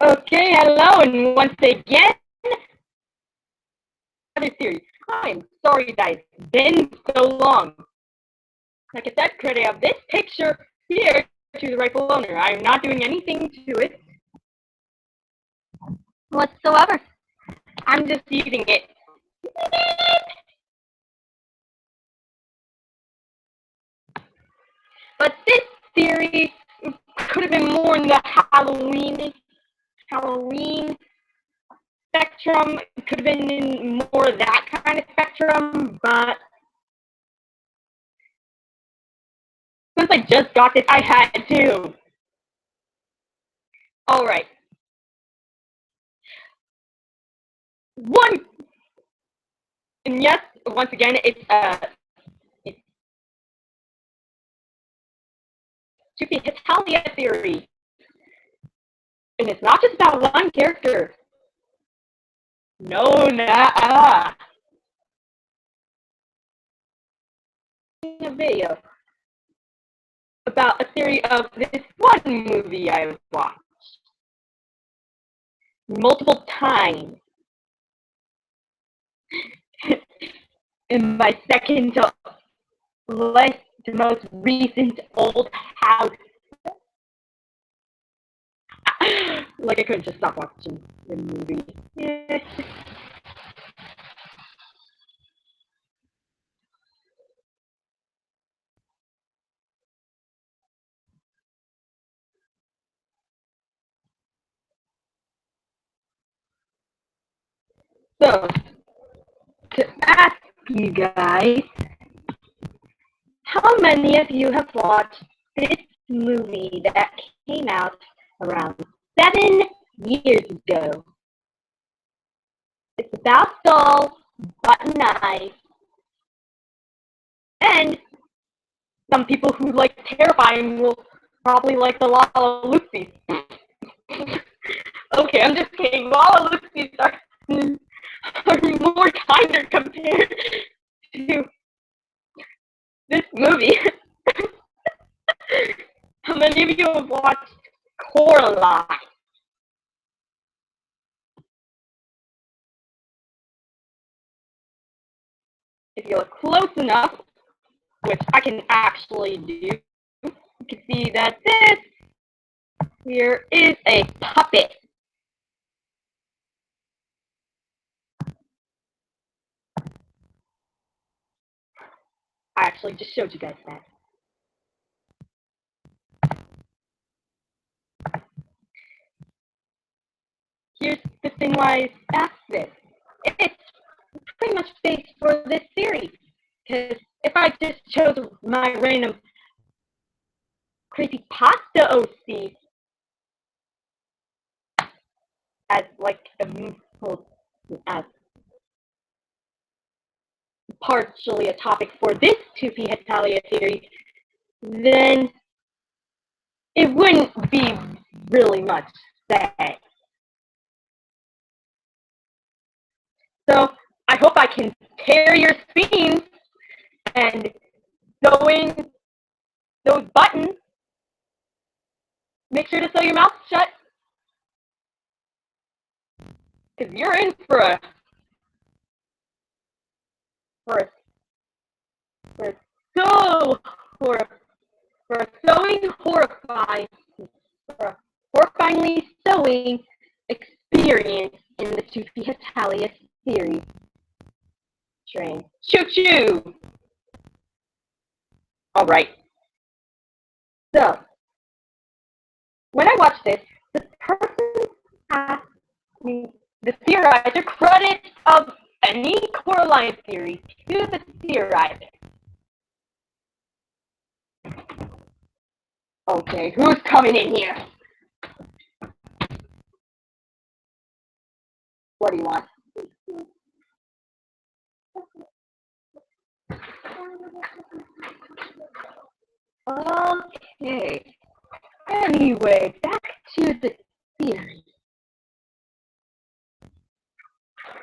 Okay, hello, and once again, another series. I'm sorry, guys. It's been so long. Like I said, credit of this picture here to the rightful owner. I'm not doing anything to it whatsoever. I'm just using it. But this series could have been more in the Halloween spectrum. It could have been in more of that kind of spectrum, but since I just got this, I had to. Alright. And yes, once again, it's to the Hetalia theory. And it's not just about one character. No, nah. In a video about a theory of this one movie I watched multiple times. In my second to most recent old house. Like I couldn't just stop watching the movie. So, to ask you guys, how many of you have watched this movie that came out around 7 years ago? It's about dolls, button eyes, and some people who like terrifying will probably like the Lala Lucy's. Okay, I'm just kidding. Lala Lucy's are more kinder compared to this movie. How many of you have watched Coraline? If you look close enough, which I can actually do, you can see that this here is a puppet. I actually just showed you guys that. Here's the thing why I asked this. It's pretty much based for this series. Because if I just chose my random creepy pasta OC as like as partially a topic for this 2P Hetalia theory, then it wouldn't be really much said. So I hope I can tear your seams and sew in those buttons. Make sure to sew your mouth shut, because you're in for a so for a horrifyingly sewing experience in the 2P Hetalia series. Train. Choo choo! Alright. So, when I watched this, the person asked me, the theorizer, credit of any Coraline theory to the theorizer. Okay, who's coming in here? What do you want? Okay. Anyway, back to the theory.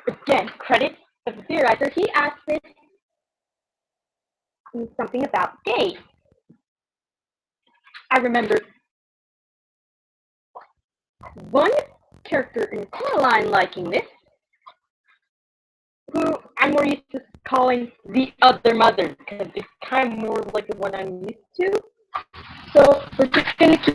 Again, credit of the theorizer. He asked this something about gays. I remember one character in Coraline liking this, who I'm more used to calling the other mother, because it's kind of more like the one I'm used to. So we're just going to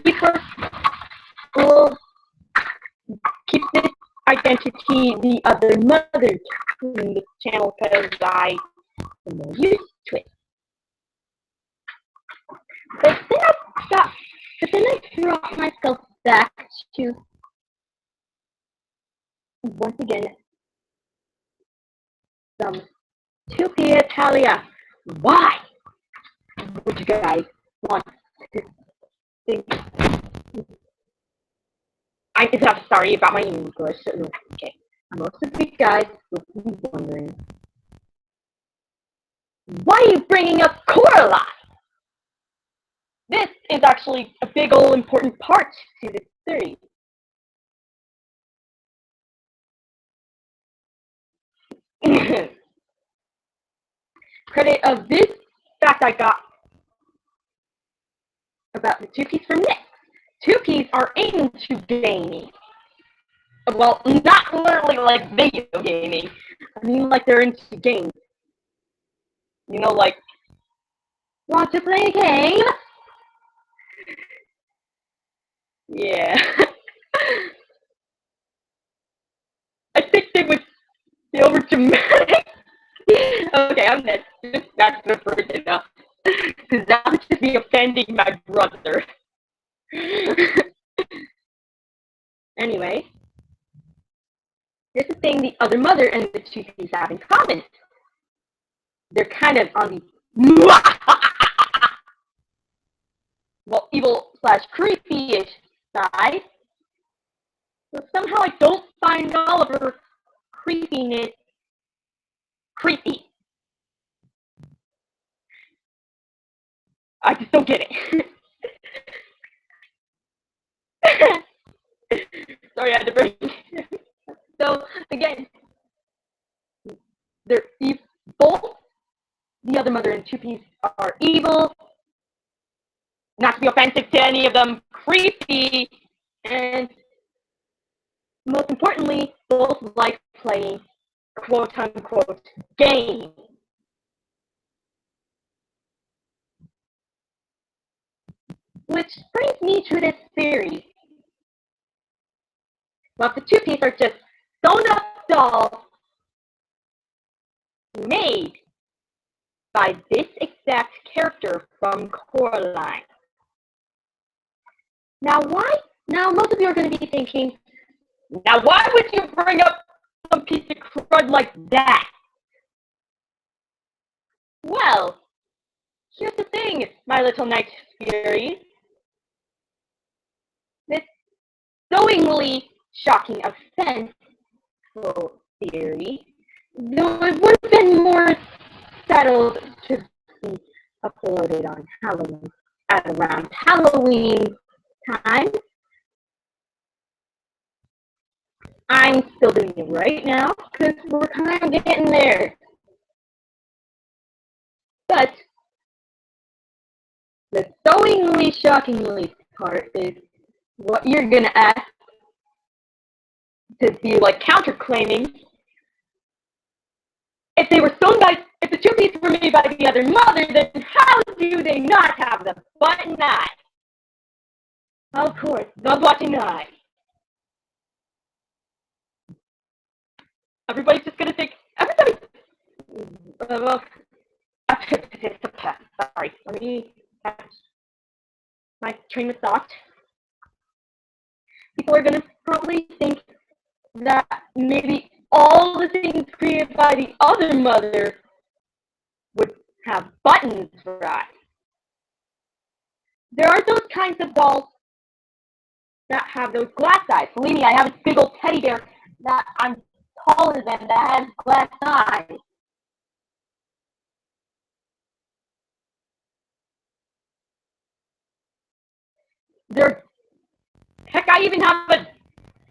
keep this identity the other mother in this channel, because I am more used to it. But then I brought myself back to, once again, some 2P Hetalia. Why would you guys want to think? I'm sorry about my English. Okay, most of you guys will be wondering, why are you bringing up Coraline? This is actually a big old important part to this series. Credit of this fact I got about the 2Ps from Nick. 2Ps are into gaming. Well, not literally like video gaming. I mean like they're into games. You know, like, want to play a game? Yeah. I think they would be over dramatic. Okay, I'm that's the first enough. Because that would just be offending my brother. Anyway, here's the thing the other mother and the 2Ps have in common. They're kind of on the well, evil / creepy-ish side. So somehow I don't find all of her creepiness creepy. I just don't get it. Sorry, I had to bring. So again, they're both the other mother and 2Ps are evil. Not to be offensive to any of them, creepy, and most importantly, both like playing quote-unquote game. Which brings me to this theory. Well, the 2Ps are just sewn-up dolls made by this exact character from Coraline. Now, most of you are going to be thinking, now why would you bring up some piece of crud like that? Well, here's the thing, my little night furies. This knowingly shocking offensive theory, though it would have been more settled to be uploaded on Halloween, at around Halloween time. I'm still doing it right now because we're kind of getting there. But the knowingly shockingly part is what you're gonna ask to be like counterclaiming. If they were sewn by, if the 2Ps were made by the other mother, then how do they not have the button eye? Of course, the button eye. Everybody's just gonna think. Well, sorry. Let me catch my train of thought. People are gonna probably think that maybe all the things created by the other mother would have buttons for eyes. There are those kinds of dolls that have those glass eyes. Believe me, I have a big old teddy bear that I'm taller than that has glass eyes. Heck, I even have a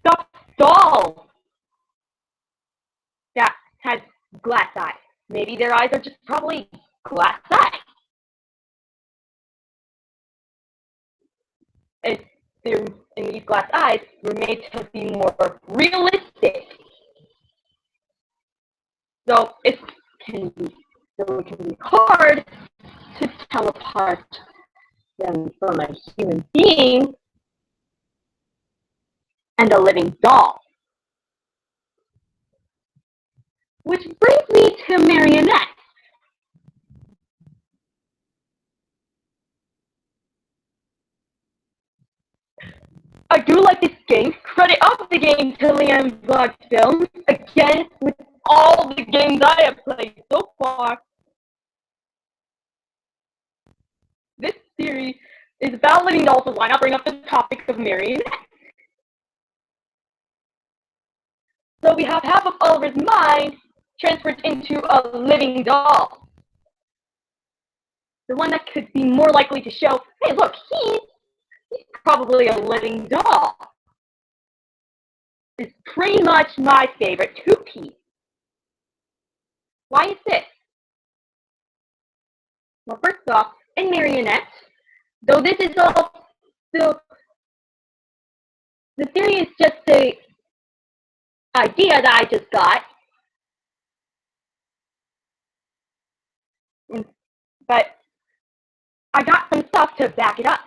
stuffed doll that has glass eyes. Maybe their eyes are just probably glass eyes. They're and these glass eyes were made to be more realistic. So it can be hard to tell apart them from a human being and a living doll. Which brings me to marionettes. I do like this game. Credit of the game to Liam Vlog Films. Again, with all the games I have played so far, this series is about living dolls, so why not bring up the topic of marionettes? So we have half of Oliver's mind transferred into a living doll. The one that could be more likely to show, hey, look, he's probably a living doll. Is pretty much my favorite two-piece. Why is this? Well, first off, in marionettes, though this is all still, the theory is just the idea that I just got, but I got some stuff to back it up.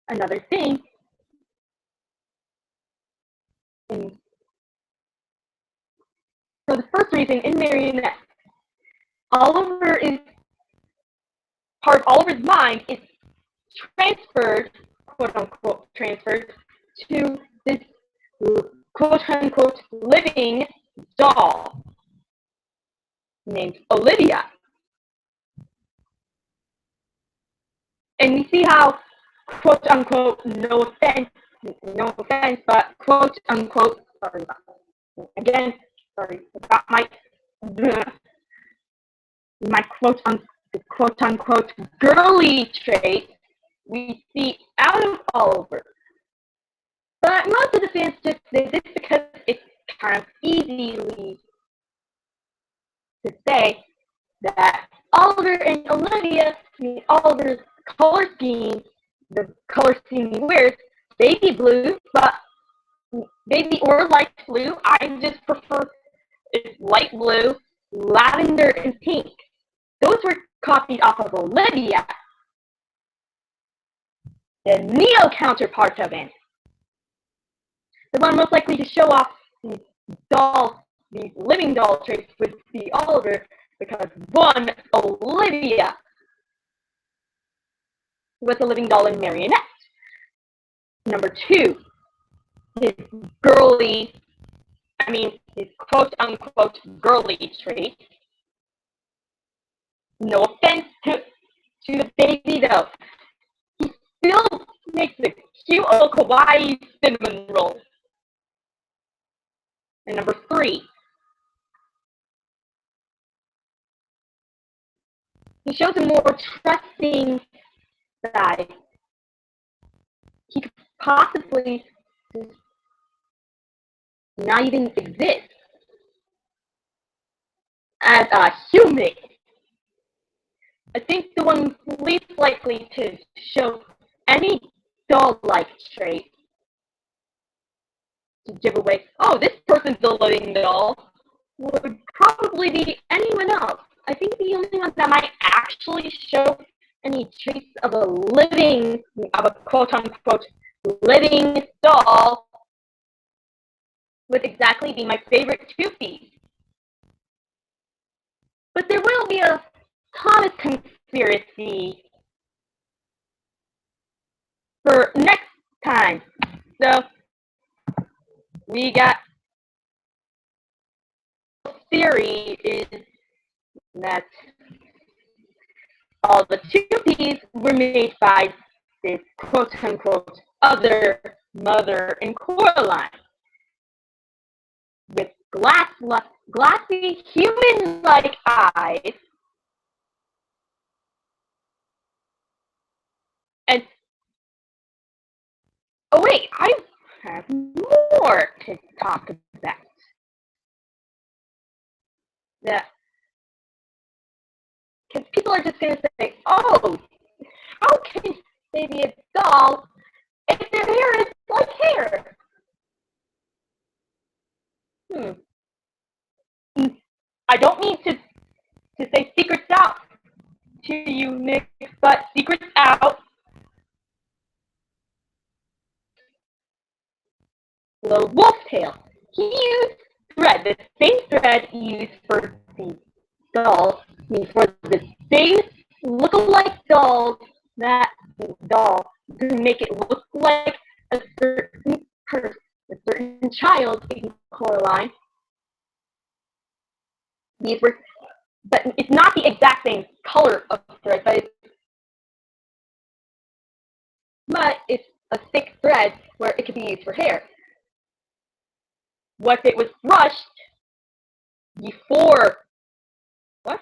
Another thing, for the first reason, in marionettes, Oliver is part of Oliver's mind is transferred, quote unquote, transferred to this quote unquote living doll named Olivia. And we see how, quote unquote, no offense, but quote unquote, sorry about my quote unquote girly trait we see out of Oliver. But most of the fans just say this because it's kind of easily to say that Oliver and Olivia, Oliver's color scheme, the color scheme he wears, baby blue, but baby or light blue, I just prefer it's light blue, lavender, and pink. Those were copied off of Olivia, the Neo counterpart of it. The one most likely to show off these living doll traits would be Oliver, because one, Olivia was a living doll in marionette. Number two, his quote unquote girly trait. No offense to the baby though. He still makes a cute little kawaii cinnamon roll. And number three, he shows a more trusting side. He could possibly not even exist as a human. I think the one least likely to show any doll-like trait to give away, oh, this person's a living doll, would probably be anyone else. I think the only one that might actually show any traits of a quote-unquote living doll would exactly be my favorite two-piece. But there will be a Thomas conspiracy for next time. So we got theory is that all the two-piece were made by this quote-unquote other mother and Coraline with glassy human-like eyes and oh wait, I have more to talk about. That because people are just going to say, oh, how can they be a doll if they're hair is like hair. I don't mean to say secrets out to you, Nick, but secrets out. The wolf tail. He used thread, the same thread used for the doll, for the same look-alike that doll, to make it look like a certain person, a certain child in Coraline. These were, but it's not the exact same color of thread, but it's a thick thread where it could be used for hair. What if it was brushed before? What?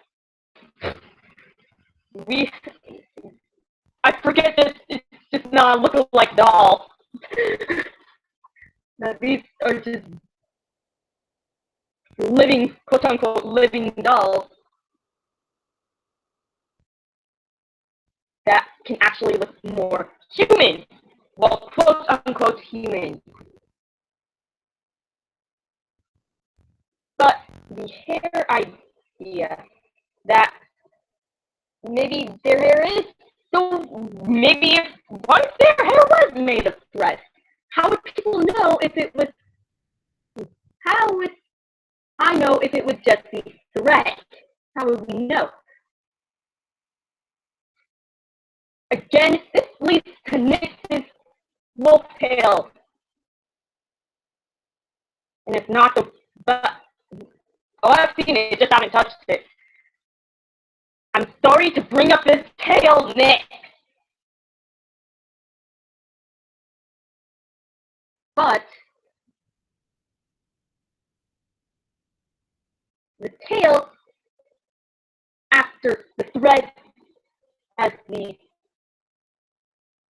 I forget that it's just not a look-alike doll. That these are just living, quote-unquote, living dolls that can actually look more human. Well, quote-unquote human. But the hair idea, that maybe their hair is, so maybe if once their hair was made of thread, how would people know if it was, how would I know if it would just be thread? How would we know? Again, this leads to Nix's wolf tail. And it's not the, but, oh, I've seen it, just haven't touched it. I'm sorry to bring up this tail, Nick. But the tail, after the thread, as the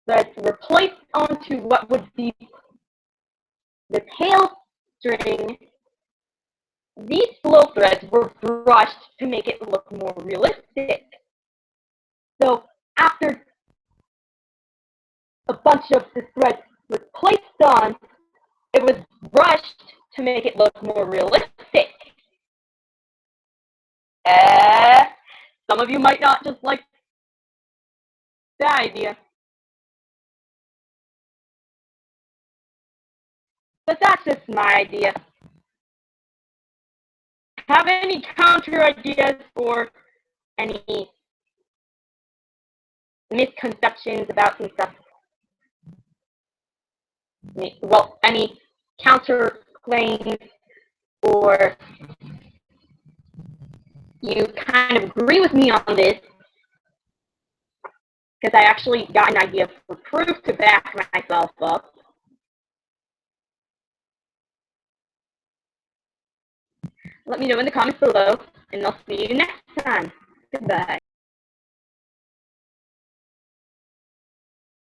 threads were placed onto what would be the tail string, these flow threads were brushed to make it look more realistic. So after a bunch of the threads was placed on, it was brushed to make it look more realistic. Some of you might not just like that idea. But that's just my idea. Have any counter ideas or any misconceptions about some stuff? Well, any counter claims, or you kind of agree with me on this, because I actually got an idea for proof to back myself up. Let me know in the comments below, and I'll see you next time. Goodbye.